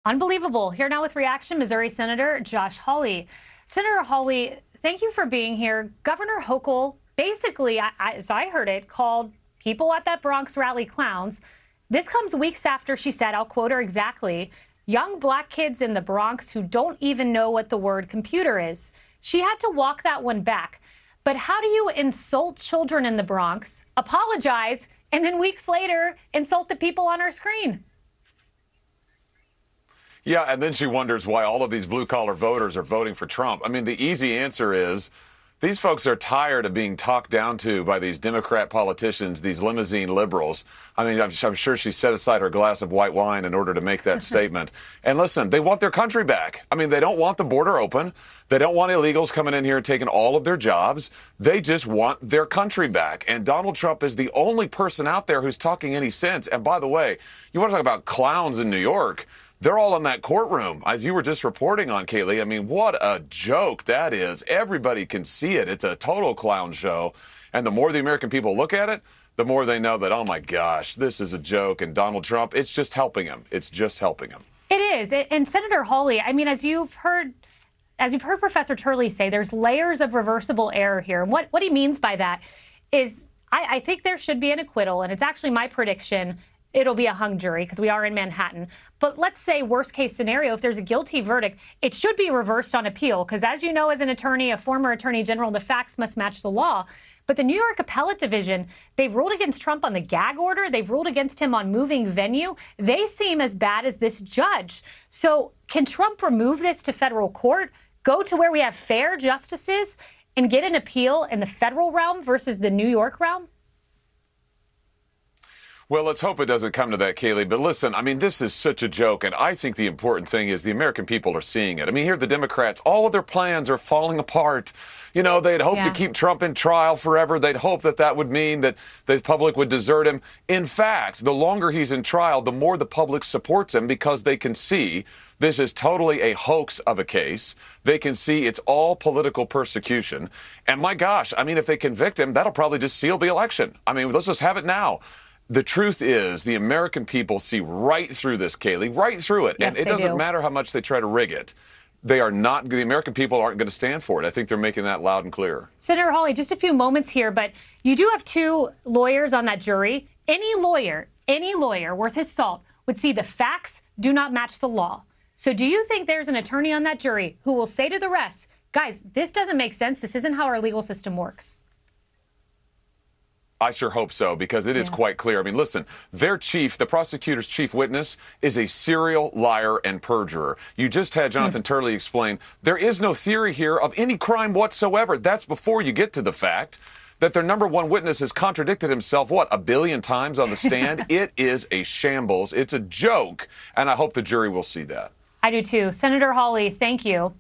Unbelievable. Here now with reaction, Missouri Senator Josh Hawley. Senator Hawley, thank you for being here. Governor Hochul basically, as I heard it, called people at that Bronx rally clowns. This comes weeks after she said, I'll quote her exactly, young black kids in the Bronx who don't even know what the word computer is. She had to walk that one back. But how do you insult children in the Bronx, apologize, and then weeks later insult the people on our screen? Yeah, and then she wonders why all of these blue-collar voters are voting for Trump. I mean, the easy answer is these folks are tired of being talked down to by these Democrat politicians, these limousine liberals. I mean, I'm sure she set aside her glass of white wine in order to make that statement. And listen, they want their country back. I mean, they don't want the border open. They don't want illegals coming in here and taking all of their jobs. They just want their country back. And Donald Trump is the only person out there who's talking any sense. And by the way, you want to talk about clowns in New York? They're all in that courtroom, as you were just reporting on, Kaylee. I mean, what a joke that is. Everybody can see it. It's a total clown show. And the more the American people look at it, the more they know that, oh, my gosh, this is a joke. And Donald Trump, it's just helping him. It's just helping him. It is. And Senator Hawley, I mean, as you've heard Professor Turley say, there's layers of reversible error here. And what he means by that is I think there should be an acquittal. And it's actually my prediction it'll be a hung jury because we are in Manhattan. But let's say worst case scenario, if there's a guilty verdict, it should be reversed on appeal. Because as you know, as an attorney, a former attorney general, the facts must match the law. But the New York Appellate Division, they've ruled against Trump on the gag order. They've ruled against him on moving venue. They seem as bad as this judge. So can Trump remove this to federal court, go to where we have fair justices, and get an appeal in the federal realm versus the New York realm? Well, let's hope it doesn't come to that, Kaylee. But listen, I mean, this is such a joke. And I think the important thing is the American people are seeing it. I mean, here the Democrats, all of their plans are falling apart. You know, they'd hope to keep Trump in trial forever. They'd hope that that would mean that the public would desert him. In fact, the longer he's in trial, the more the public supports him because they can see this is totally a hoax of a case. They can see it's all political persecution. And my gosh, I mean, if they convict him, that'll probably just seal the election. I mean, let's just have it now. The truth is the American people see right through this, Kaylee, right through it. Yes, and it doesn't matter how much they try to rig it. They are not, the American people aren't going to stand for it. I think they're making that loud and clear. Senator Hawley, just a few moments here, but you do have two lawyers on that jury. Any lawyer worth his salt would see the facts do not match the law. So do you think there's an attorney on that jury who will say to the rest, guys, this doesn't make sense. This isn't how our legal system works? I sure hope so, because it is quite clear. I mean, listen, their chief, the prosecutor's chief witness, is a serial liar and perjurer. You just had Jonathan Turley explain there is no theory here of any crime whatsoever. That's before you get to the fact that their number one witness has contradicted himself, what, 1 billion times on the stand? It is a shambles. It's a joke. And I hope the jury will see that. I do too. Senator Hawley, thank you.